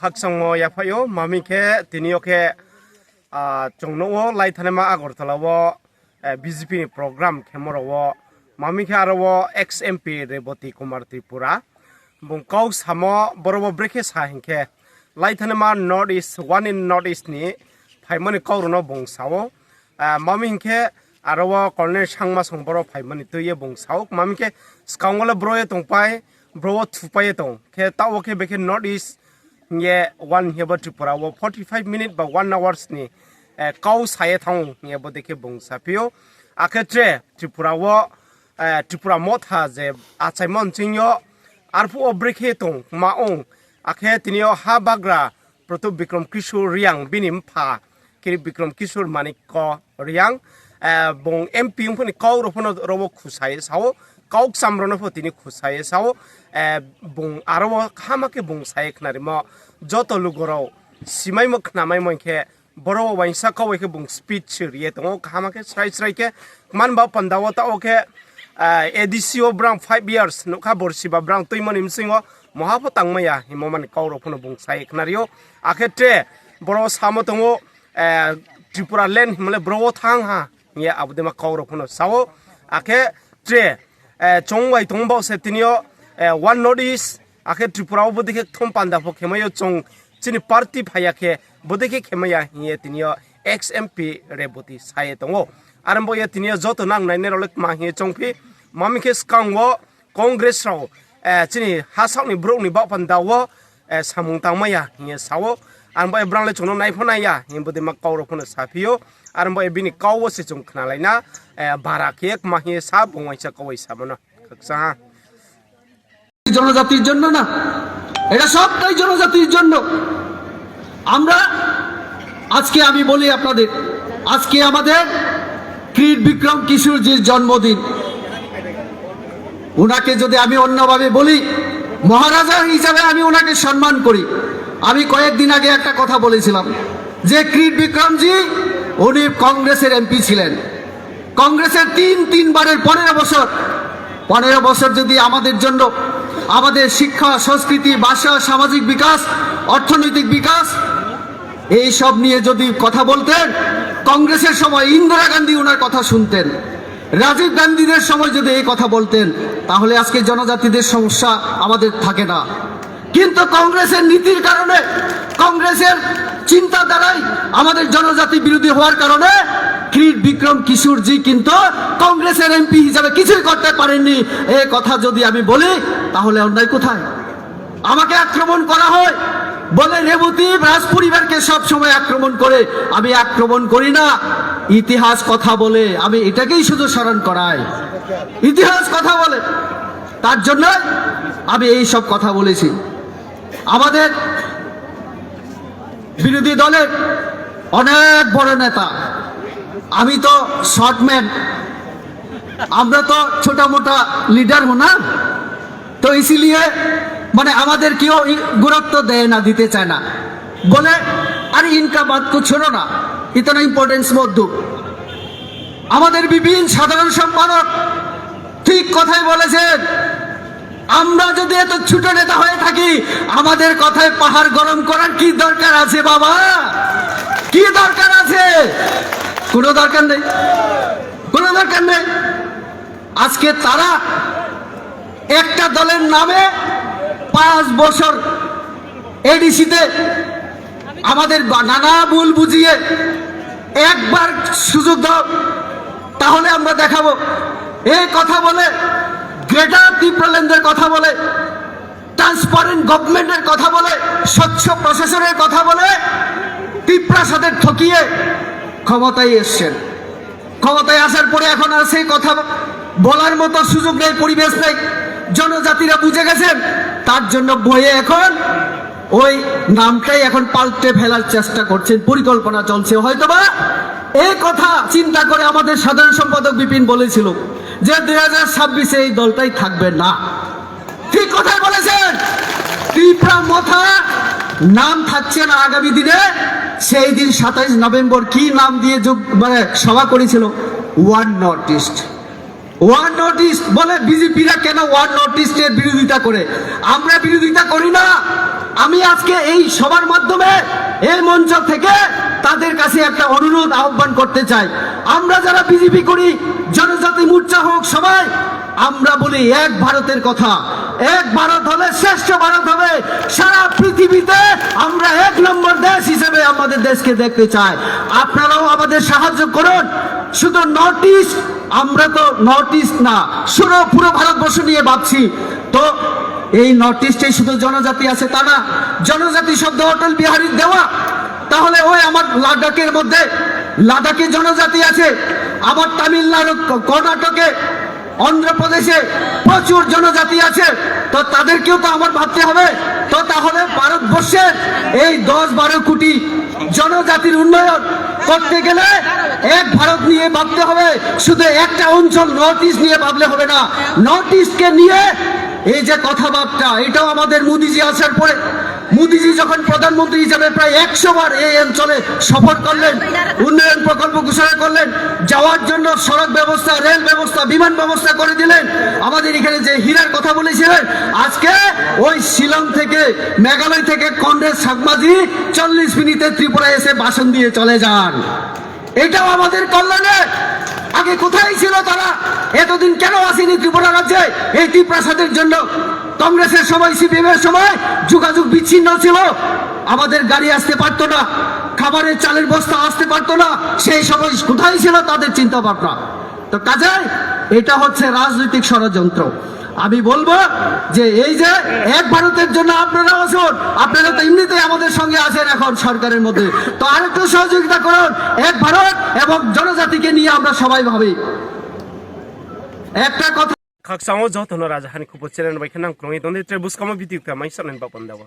খাকসাংমো ইয়াফায়ো মামিকে তিনিওকে চংনো লাইথানেমা আগরতলাও BJP ni program khemoro mamikhe aro ex MP Reboti Kumar Tripura bungkau samo borobo breke sahingke laithanema north east one in north east ni phaimani kaurono bungsao mamingke aro colonel sangma songboro phaimani tuye bungsao mamike skangole broye tongpai bro thupai tong ke tawo ke beke north east nge one heba Tripura 45 minutes ba 1 hours ni kau saye thong nge bodeke bungsapio aketre Tripura motha je achaimon chingyo arpu obreke tong maong akhe tinio ha bagra Pratub Bikram Kishore Riang binim pha kiri Bikram Kishore Manik ko Riang bong MP phoni kau rofono robo khusai sao kau samrono photini khusai sao bong aro khamake bong sai khnari mo joto lugoro simai mo khnamai monkhe boro wainsa kawai ke bung speech riye tong khamake srai ke man ba pandawa ta oke ADCO brang 5 years nokha borsiba brang toimon imsingo mohapho tangmaya himoman kauro phono bung sai knario akhete boro samotongo Tripura land himle bro thang ha nge abudema kauro phono sao akhe tre chongwai tongbao se tinio one notice akhe Tripura obodike thom panda pho khemayo chong chini party phayakhe bodeke khemaya hiye tinio ex MP Reboti saye tongo arambo ye tinio joto nang nai nerolek ma hiye chongphi mamike skangwo congress raw chini hasakni brokni ba pandawo samung tangmaya hiye sawo arambo e brangle chungno nai phonaya himbodi ma kawro phone saphiyo arambo e bini kawwo se chung khnalaina bara kek ma hiye sa bongwaisa kawai samono khaksa জনজাতির জন্য না, এটা সবটাই জনজাতির জন্য। আমরা আজকে আমি বলি আপনাদের, আজকে আমাদের ক্রীড় বিক্রম কিশোরজির জন্মদিন। ওনাকে যদি আমি অন্যভাবে বলি, মহারাজা হিসাবে আমি ওনাকে সম্মান করি। আমি কয়েকদিন আগে একটা কথা বলেছিলাম যে ক্রীড় বিক্রমজি উনি কংগ্রেসের এমপি ছিলেন, কংগ্রেসের তিনবারের 15 বছর যদি আমাদের জন্য আমাদের শিক্ষা, সংস্কৃতি, ভাষা, সামাজিক বিকাশ, অর্থনৈতিক বিকাশ এই সব নিয়ে যদি কথা বলতেন, কংগ্রেসের সময় ইন্দিরা গান্ধী ওনার কথা শুনতেন, রাজীব গান্ধীদের সময় যদি এই কথা বলতেন, তাহলে আজকে জনজাতিদের সমস্যা আমাদের থাকে না। কিন্তু কংগ্রেসের নীতির কারণে, কংগ্রেসের চিন্তাধারায় আমাদের জনজাতি বিরোধী হওয়ার কারণে ক্রীড় বিক্রম কিশোরজি কিন্তু কংগ্রেসের এমপি হিসাবে কিছুই করতে পারেননি। এই কথা যদি আমি বলি তাহলে অন্যায় কোথায়? আমাকে আক্রমণ করা হয় বলে রেবতী রাজ পরিবারকে সব সময় আক্রমণ করে, আমি আক্রমণ করি না, ইতিহাস কথা বলে, আমি এটাকেই শুধু স্মরণ করাই, ইতিহাস কথা বলে, তার জন্য আমি এই সব কথা বলেছি। আমাদের বিরোধী দলের অনেক বড় নেতা, আমি তো শর্টম্যান, আমরা তো ছোটা মোটা লিডার হো না, তো ইসিলিয়ে মানে আমাদের কেউ গুরুত্ব দেয় না, দিতে চায় না, বলে আরে ইনকা বাদ কো ছোড়ো না, ইতনা ইম্পর্টেন্স মত দো। আমাদের বিভিন্ন সাধারণ সম্পাদক ঠিক কথাই বলেছেন, আমরা যদি এত ছোট নেতা হয়ে থাকি, আমাদের কথায় পাহাড় গরম করার কি দরকার আছে বাবা? কি দরকার আছে? কোনো দরকার নেই, কোনো দরকার নেই। আজকে তারা একটা দলের নামে 5 বছর এডিসিতে আমাদের নানা ভুল বুঝিয়ে একবার সুযোগ দাও তাহলে আমরা দেখাবো। এই কথা বলে, গ্রেটার ত্রিপুরাল্যান্ডের কথা বলে, ট্রান্সপারেন্ট গভর্নমেন্টের কথা বলে, স্বচ্ছ প্রশাসনের কথা বলে ত্রিপুরার সাথে ঠকিয়ে ক্ষমতায় এসছেন। ক্ষমতায় আসার পরে এখন আর সেই কথা বলার মতো সুযোগ নেই, পরিবেশ নেই, জনজাতিরা বুঝে গেছেন, তার জন্য বইয়ে এখন ওই নামটাই এখন পাল্টে ফেলার চেষ্টা করছেন, পরিকল্পনা চলছে। হয়তোবা এই কথা চিন্তা করে আমাদের সাধারণ সম্পাদক বিপিন বলেছিল যে 2026-এ এই দলটাই থাকবে না। ঠিক কথাই বলেছেন, ত্রিপুরা মথা নাম থাকছে না আগামী দিনে। সেই দিন 27 নভেম্বর কি নাম দিয়ে মানে সভা করেছিল? One north east. One north east বলে বিজেপিরা কেন ওয়ান নর্থ ইস্টের বিরোধিতা করে? আমরা বিরোধিতা করি না, আমি আজকে এই সবার মাধ্যমে এই মঞ্চ থেকে তাদের কাছে একটা অনুরোধ আহ্বান করতে চাই। আমরা যারা বিজেপি করি, জনজাতি মোর্চা হোক, সবাই আমরা বলি এক ভারতের কথা। এক ভারত হলে শ্রেষ্ঠ ভারত হবে। সারা পৃথিবীতে আমরা এক নম্বর দেশ হিসেবে আমাদের দেশকে দেখতে চাই। আপনারাও আমাদের সাহায্য করুন। শুধু নর্থ ইস্ট, আমরা তো নর্থ ইস্ট না, পুরো ভারতবর্ষ নিয়ে ভাবছি। তো এই নর্থ ইস্টে শুধু জনজাতি আছে তা না, জনজাতি শব্দ অটল বিহারীর দেওয়া। তাহলে ওই আমার লাদাখের মধ্যে লাদাখে জনজাতি আছে, আমার তামিলনাড়ু, কর্ণাটকে, অন্ধ্রপ্রদেশে প্রচুর জনজাতি আছে। তো তাদেরকেও তো আমার ভাবতে হবে। তো তাহলে ভারতবর্ষের এই 10-12 কোটি জনজাতির উন্নয়ন করতে গেলে এক ভারত নিয়ে ভাবতে হবে। শুধু একটা অঞ্চল নর্থ ইস্ট নিয়ে ভাবলে হবে না। নর্থ ইস্টকে নিয়ে এই যে কথাবার্তা, এটাও আমাদের মোদিজি আসার পরে, মোদিজি যখন প্রধানমন্ত্রী হিসেবে প্রায় 100 বার এই অঞ্চলে সফর করলেন, উন্নয়ন প্রকল্প ঘোষণা করলেন, যাওয়ার জন্য সড়ক ব্যবস্থা, রেল ব্যবস্থা, বিমান ব্যবস্থা করে দিলেন। আমাদের এখানে যে হীরার কথা বলেছিলেন, আজকে ওই শিলং থেকে, মেঘালয় থেকে কংগ্রেস সাংবাদিক 40 মিনিটে ত্রিপুরায় এসে ভাষণ দিয়ে চলে যান। এটাও আমাদের কল্যাণে। আগে কোথায় ছিল তারা? এতদিন কেন আসেনি ত্রিপুরা রাজ্যে এই ত্রিপ্রাসাদের জন্য? কংগ্রেসের সময়, সিপিএম এর সময় যোগাযোগ বিচ্ছিন্ন ছিল। আমাদের গাড়ি আসতে পারতো না, খাবারের চালের বস্তা আসতে পারতো না। সেই সময় কোথায় ছিল তাদের চিন্তা ভাবনা? তো কাজেই এটা হচ্ছে রাজনৈতিক ষড়যন্ত্র। আমি বলবো যে এই যে এক ভারতের জন্য আপনারা আসুন, আপনারা তো এমনিতেই আমাদের সঙ্গে আছেন এখন সরকারের মধ্যে, তো আরেকটু সহযোগিতা করুন। এক ভারত এবং জনজাতিকে নিয়ে আমরা সবাই ভাবি। একটা কথা Kak sango jauh tuh raja hani kupu ceren baik nang krungi donde trebus kamu bitik ta mai sanen bapak ndawa.